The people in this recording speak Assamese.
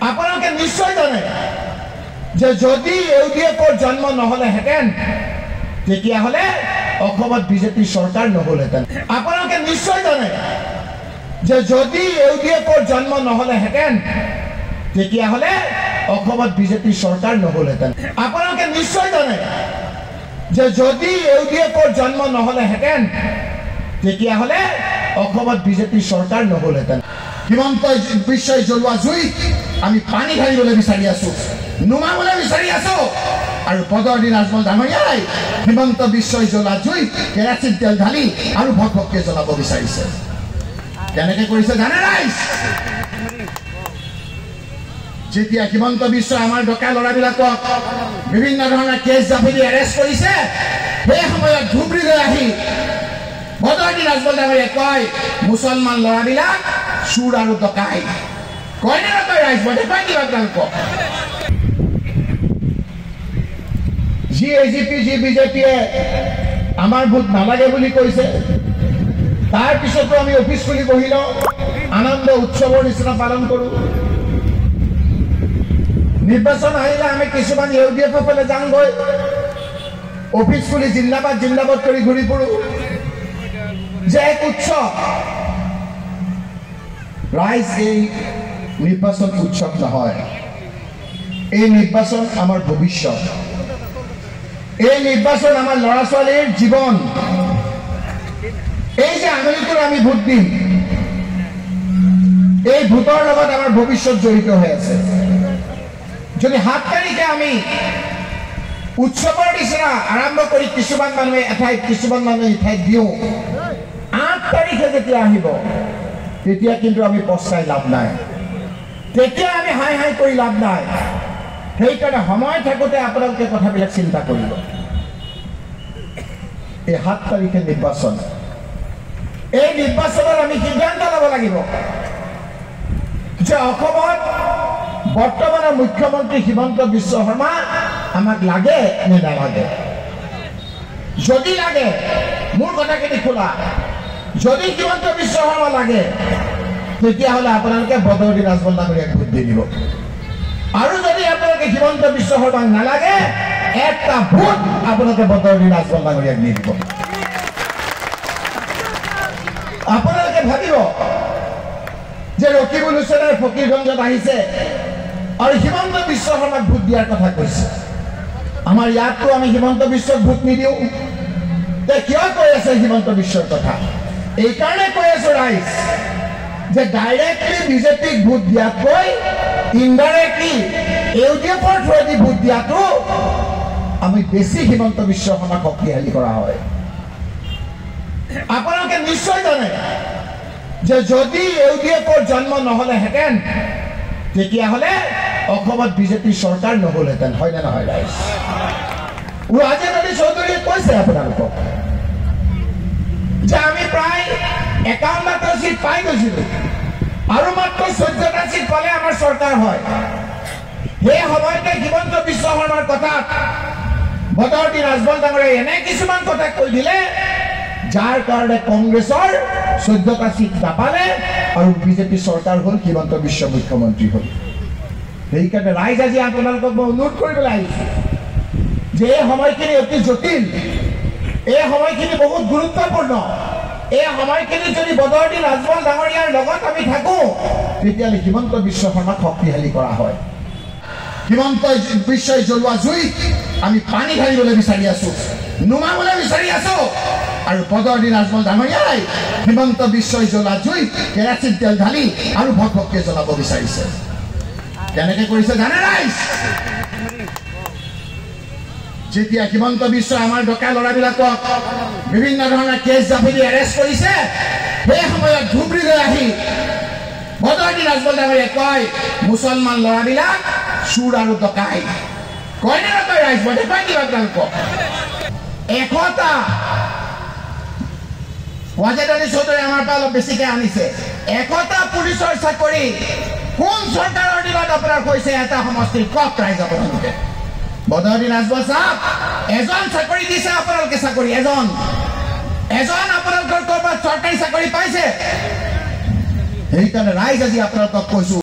আপোনালোকে নিশ্চয় জানে যে যদি ইউডিএফৰ জন্ম নহলেহেঁতেন তেতিয়াহ'লে অসমত বিজেপি চৰকাৰ নহলহেঁতেন। আপোনালোকে নিশ্চয় জানে যে যদি ইউডিএফৰ জন্ম নহলেহেঁতেন তেতিয়াহ'লে অসমত বিজেপি চৰকাৰ নহলহেঁতেন। আপোনালোকে নিশ্চয় জানে যে যদি ইউডিএফৰ জন্ম নহলেহেঁতেন তেতিয়াহ'লে অসমত বিজেপি চৰকাৰ নহলহেঁতেন। হিমন্ত বিশ্বই জ্বলোৱা জুই আমি পানী ঢালিবলৈ বিচাৰি আছো, নুমাবলৈ বিচাৰি আছো। আৰু বদৰুদ্দিন ৰাজমল ডাঙৰীয়াই হিমন্ত বিশ্বই জ্বলোৱা জুই কেৰাচিন তেল ঢালি আৰু ভকভককে জ্বলাব বিচাৰিছে। কেনেকে কৰিছে জানে ৰাইজ? যেতিয়া হিমন্ত বিশ্বই আমাৰ ডকা ল'ৰাবিলাকক বিভিন্ন ধৰণৰ কেছ জাপি দি এৰেষ্ট কৰিছে, সেই সময়ত ধুবুৰী লৈ আহি বদৰুদ্দিন ৰাজমল ডাঙৰীয়াই কয় মুছলমান ল'ৰাবিলাক চুৰ আৰু ডকাই। কয় নে নকয় ৰাইজ? মই দেখুৱাই দিম আপোনালোকক। যি এজিপি যি বিজেপিয়ে আমাৰ ভোট নালাগে বুলি কৈছে, তাৰ পিছতো আমি অফিচ খুলি বহি লওঁ, আনন্দ উৎসৱৰ নিচিনা পালন কৰোঁ। নিৰ্বাচন আহিলে আমি কিছুমান ইউডিএফৰ ফালে যাওঁগৈ, অফিচ খুলি জিন্দাবাদ জিন্দাবাদ কৰি ঘূৰি ফুৰোঁ যে এক উৎসৱ। ৰাইজ, এই নিৰ্বাচন উৎসৱ নহয়, এই নিৰ্বাচন আমাৰ ভৱিষ্যত, এই নিৰ্বাচন আমাৰ ল'ৰা ছোৱালীৰ জীৱন। এই যে আঙুলিটোৰ আমি ভোট দিম, এই ভোটৰ লগত আমাৰ ভৱিষ্যত জড়িত হৈ আছে। যদি 7 তাৰিখে আমি উৎসৱৰ নিচিনা আৰম্ভ কৰি কিছুমান মানুহে এঠাইত কিছুমান মানুহে ইঠাইত দিওঁ, 8 তাৰিখে যেতিয়া আহিব তেতিয়া কিন্তু আমি পস্তাই লাভ নাই, তেতিয়া আমি হাই হাই কৰি লাভ নাই। সেইকাৰণে সময় থাকোঁতে আপোনালোকে কথাবিলাক চিন্তা কৰিব। এই 7 তাৰিখে নিৰ্বাচন, এই নিৰ্বাচনত আমি সিদ্ধান্ত ল'ব লাগিব যে অসমত বৰ্তমানৰ মুখ্যমন্ত্ৰী হিমন্ত বিশ্ব শৰ্মা আমাক লাগে নে নালাগে। যদি লাগে, মোৰ কথাখিনি খোলা, যদি হিমন্ত বিশ্ব শৰ্মা লাগে তেতিয়াহ'লে আপোনালোকে বদৰুদ্দিন ৰাজমল ডাঙৰীয়াক ভোট দি দিব। আৰু যদি আপোনালোকে হিমন্ত বিশ্ব শৰ্মাক নালাগে, এটা ভোট আপোনালোকে বদৰুদ্দিন ৰাজমল ডাঙৰীয়াক নিদিব। আপোনালোকে ভাবিব যে ৰকিবুল হুছেইনে ফকীৰগঞ্জত আহিছে আৰু হিমন্ত বিশ্ব শৰ্মাক ভোট দিয়াৰ কথা কৈছে। আমাৰ ইয়াততো আমি হিমন্ত বিশ্বক ভোট নিদিওঁ। তে কিয় কৈ আছে হিমন্ত বিশ্বৰ কথা? এইকাৰণে কৈ আছো ৰাইজ, যে ডাইৰেক্টলি বিজেপিক ভোট দিয়াতকৈ ইনডাইৰেক্টলি ইউডিএফৰ থ্ৰুৱেদি ভোট দিয়াটো আমি বেছি হিমন্ত বিশ্ব শৰ্মাক শক্তিশালী কৰা হয়। আপোনালোকে নিশ্চয় জানে যে যদি ইউডিএফৰ জন্ম নহলেহেঁতেন তেতিয়াহ'লে অসমত বিজেপি চৰকাৰ নহলহেঁতেন। হয় নে নহয় ৰাইজ? ৰাজেন আলী চৌধুৰীয়ে কৈছে আপোনালোকক যে আমি প্ৰায় 51টা চিট পাই গৈছিলোঁ আৰু মাত্ৰ 14টা চিট পালে আমাৰ চৰকাৰ হয়। সেই সময়তে হিমন্ত বিশ্ব শৰ্মাৰ কথাত বদৰুদ্দিন ৰাজমল ডাঙৰীয়াই এনে কিছুমান কথা কৈ দিলে, যাৰ কাৰণে কংগ্ৰেছৰ 14টা চিট নাপালে আৰু বিজেপি চৰকাৰ হ'ল, হিমন্ত বিশ্ব মুখ্যমন্ত্ৰী হ'ল। সেইকাৰণে ৰাইজ, আজি আপোনালোকক মই অনুৰোধ কৰিবলৈ আহিছোঁ যে এই সময়খিনি অতি জটিল, এই সময়খিনি বহুত গুৰুত্বপূৰ্ণ। এই সময়খিনি যদি বদৰুদ্দিন ৰাজমল ডাঙৰীয়াৰ লগত আমি থাকোঁ তেতিয়াহ'লে হিমন্ত বিশ্ব শৰ্মাক শক্তিশালী কৰা হয়। হিমন্ত বিশ্বই জ্বলোৱা জুই আমি পানী ঢালিবলৈ বিচাৰি আছো, নুমাবলৈ বিচাৰি আছো। আৰু বদৰুদ্দিন ৰাজমল ডাঙৰীয়াই হিমন্ত বিশ্বই জ্বলোৱা জুই কেৰাচিন তেল ঢালি আৰু ভকভককে জ্বলাব বিচাৰিছে। কেনেকে কৰিছে জানে ৰাইজ? যেতিয়া হিমন্ত বিশ্বই আমাৰ ডকা ল'ৰাবিলাকক বিভিন্ন ধৰণৰ কেছ জাপি দি এৰেষ্ট কৰিছে, সেই সময়ত ধুবুৰী লৈ আহি বদৰুদ্দিন ৰাজমল ডাঙৰীয়াই কয় মুছলমান ল'ৰাবিলাক চুৰ আৰু ডকাই। কয় নে নকয় ৰাইজ? মই দেখুৱাই দিম আপোনালোকক। 100টা ৰাজেন আলী চৌধুৰীয়ে আমাৰ পৰা অলপ বেছিকৈ আনিছে। 100টা পুলিচৰ চাকৰি কোন চৰকাৰৰ দিনত আপোনাৰ কৈছে এটা সমষ্টিৰ? কওক ৰাইজ আপোনালোকে। বদৰুদ্দিন ৰাজমল চাহাব এজন চাকৰি দিছে আপোনালোকে, চাকৰি এজন আপোনালোকৰ ক'ৰবাত চৰকাৰী চাকৰি পাইছে? সেইকাৰণে ৰাইজ, আজি আপোনালোকক কৈছো